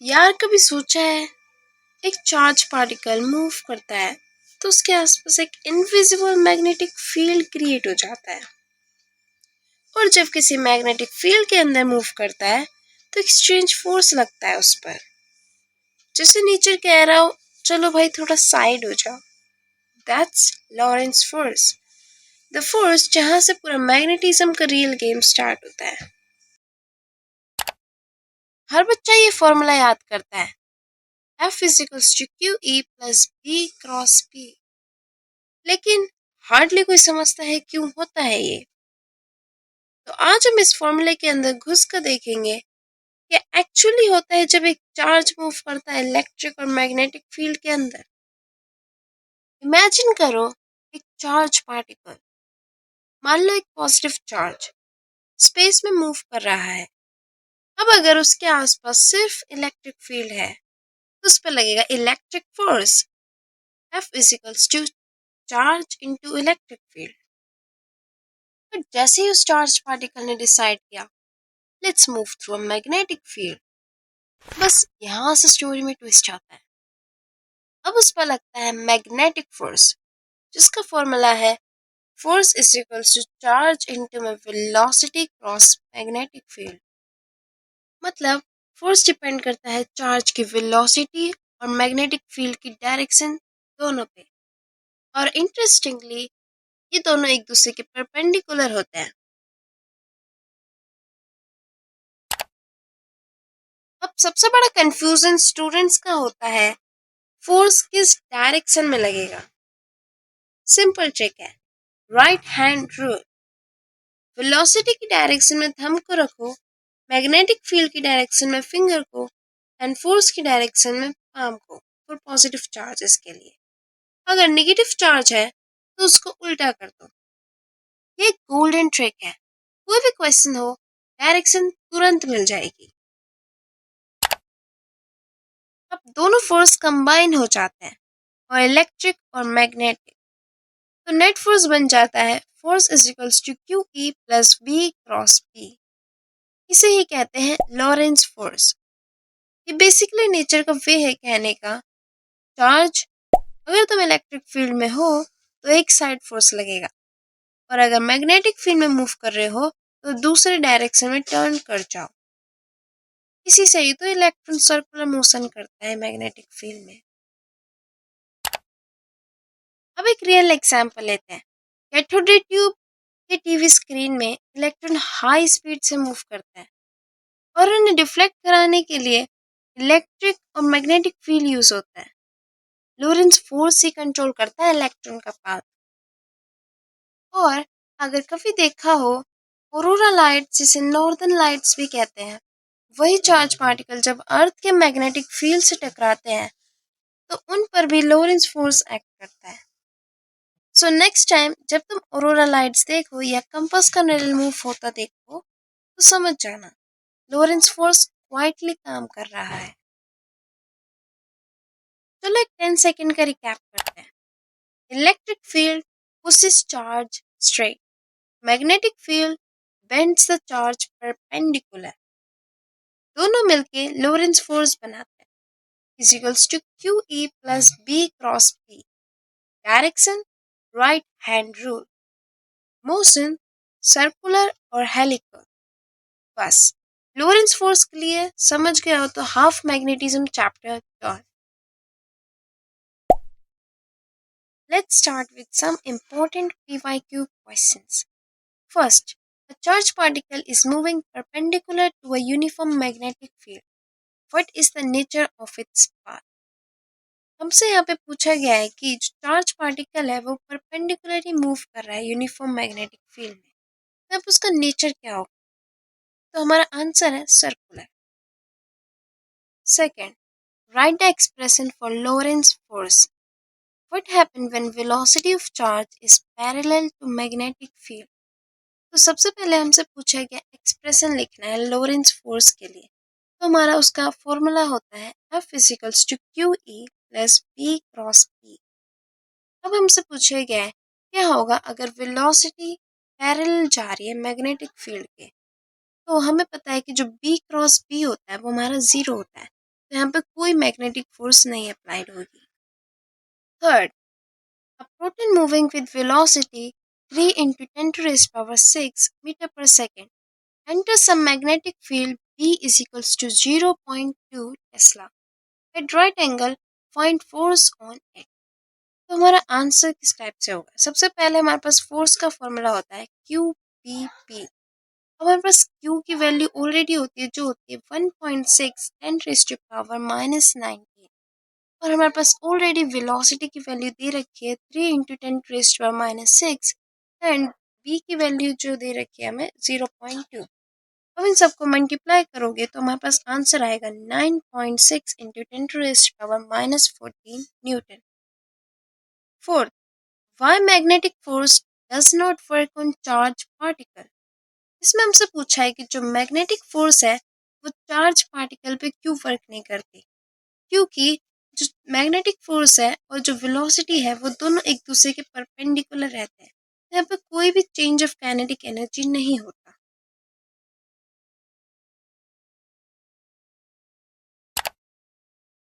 यार कभी सोचा है एक चार्ज पार्टिकल मूव करता है तो उसके आसपास एक इनविजिबल मैग्नेटिक फील्ड क्रिएट हो जाता है। और जब किसी मैग्नेटिक फील्ड के अंदर मूव करता है तो एक्सचेंज फोर्स लगता है उस पर। जैसे नेचर कह रहा हो चलो भाई थोड़ा साइड हो जाओ। That's Lawrence force, the force जहां से पूरा मैग्नेटिज्म का रियल गेम स्टार्ट होता है। हर बच्चा ये फॉर्मूला याद करता है, F equals to Q E plus B cross P, लेकिन हार्डली कोई समझता है क्यों होता है ये। तो आज हम इस फॉर्मूले के अंदर घुस कर देखेंगे कि एक्चुअली होता है जब एक चार्ज मूव करता है इलेक्ट्रिक और मैग्नेटिक फील्ड के अंदर। इमेजिन करो एक चार्ज पार्टिकल, मान लो एक पॉजिटिव चार्ज स्पेस में मूव कर रहा है। अब अगर उसके आसपास सिर्फ इलेक्ट्रिक फील्ड है तो उस पर लगेगा electric force, F equals to charge into electric field. But जैसे ही उस चार्ज पार्टिकल ने डिसाइड किया let's move through a magnetic field, बस यहाँ से स्टोरी में ट्विस्ट आता है। अब उस पर लगता है मैग्नेटिक फोर्स, जिसका फॉर्मूला है force is equals to charge into velocity cross magnetic field. मतलब फोर्स डिपेंड करता है चार्ज की वेलोसिटी और मैग्नेटिक फील्ड की डायरेक्शन दोनों पे। और इंटरेस्टिंगली ये दोनों एक दूसरे के परपेंडिकुलर होते हैं। अब सबसे बड़ा कंफ्यूजन स्टूडेंट्स का होता है फोर्स किस डायरेक्शन में लगेगा। सिंपल ट्रिक है, राइट हैंड रूल। वेलोसिटी की डायरेक्शन में थंब को रखो, मैग्नेटिक फील्ड की डायरेक्शन में फिंगर को, एंड फोर्स की डायरेक्शन में पाम को फॉर पॉजिटिव चार्जेस के लिए। अगर नेगेटिव चार्ज है तो उसको उल्टा कर दो। ये गोल्डन ट्रिक है, कोई भी क्वेश्चन हो डायरेक्शन तुरंत मिल जाएगी। अब दोनों फोर्स कंबाइन हो जाते हैं और इलेक्ट्रिक और मैग्नेटिक, तो नेट फोर्स बन जाता है force is equals to Q E plus B cross P. इसे ही कहते हैं लॉरेंस फोर्स। ये बेसिकली नेचर का वे है कहने का, चार्ज अगर तुम इलेक्ट्रिक फील्ड में हो तो एक साइड फोर्स लगेगा, और अगर मैग्नेटिक फील्ड में मूव कर रहे हो तो दूसरे डायरेक्शन में टर्न कर जाओ। इसी से ही तो इलेक्ट्रॉन सर्कुलर मोशन करता है मैग्नेटिक फील्ड में। अब एक रियल एग्जांपल लेते हैं। कैथोड रे ट्यूब के टीवी स्क्रीन में इलेक्ट्रॉन हाई स्पीड से मूव करता है और उन्हें डिफ्लेक्ट कराने के लिए इलेक्ट्रिक और मैग्नेटिक फील्ड यूज होता है। लॉरेंस फोर्स ही कंट्रोल करता है इलेक्ट्रॉन का पाथ। और अगर कभी देखा हो ऑरोरा लाइट्स, जिसे नॉर्दर्न लाइट्स भी कहते हैं, वही चार्ज पार्टिकल जब अर्थ के मैग्नेटिक फील्ड से टकराते हैं तो उन पर भी लॉरेंस फोर्स एक्ट करता है। सो नेक्स्ट टाइम जब तुम ऑरोरा लाइट्स देखो या कंपास का निडल मूव होता देखो तो समझ जाना लॉरेंस फोर्स क्वाइटली काम कर रहा है। चलो एक 10 सेकंड का रिकैप करते हैं। Electric field pushes charge straight, magnetic field bends the charge perpendicular, दोनों मिलके लॉरेंस फोर्स बनाते हैं equals to Q E plus B cross P. Direction right hand rule, motion circular और हेलिकल। बस लॉरेंस फोर्स के लिए समझ गया हो तो half magnetism chapter done. Let's start with some important PYQ questions. First, a charged particle is moving perpendicular to a uniform magnetic field. What is the nature of its path? हमसे यहाँ पे पूछा गया है कि जो चार्ज पार्टिकल है वो परपेंडिकुलरली मूव कर रहा है यूनिफॉर्म मैग्नेटिक फील्ड में, तो अब उसका नेचर क्या होगा? तो हमारा आंसर है circular. Second, right the expression for Lawrence force. What happens when velocity of charge is parallel to magnetic field? तो सबसे पहले हमसे पूछा गया एक्सप्रेशन लिखना है लॉरेंस फोर्स के लिए, तो हमारा उसका फॉर्मूला होता है F equals to Q E plus B cross P. अब हमसे पूछा गया है क्या होगा अगर वेलोसिटी पैरेलल जा रही है मैग्नेटिक फील्ड के, तो हमें पता है कि जो बी क्रॉस बी होता है वो हमारा जीरो होता है, तो यहाँ पे कोई मैग्नेटिक फोर्स नहीं अप्लाइड होगी। Third, a proton moving with velocity 3 into 10 to raise power 6 meter per second enters some magnetic field B is equals to 0.2 Tesla. At right angle, find force on it. तो हमारा answer किस type से होगा? सबसे पहले हमारे पास force का formula होता है QPP। हमारे पास Q की वैल्यू ऑलरेडी होती है, जो होती है 1.6 10 raised to power -19, और हमारे पास ऑलरेडी वेलोसिटी की वैल्यू दे रखी है 3 into 10 raised to power -6 and b की वैल्यू जो दे रखी है हमें 0.2। अब इन सबको मल्टीप्लाई करोगे तो हमारे पास आंसर आएगा 9.6 into 10 raised to power -14 Newton. Fourth, why magnetic force does not work on charge particle. इसमें हमसे पूछा है कि जो मैग्नेटिक फोर्स है वो चार्ज पार्टिकल पे क्यों वर्क नहीं करती, क्योंकि जो मैग्नेटिक फोर्स है और जो वेलोसिटी है वो दोनों एक दूसरे के परपेंडिकुलर रहते हैं। यहाँ पे कोई भी चेंज ऑफ काइनेटिक एनर्जी नहीं होती।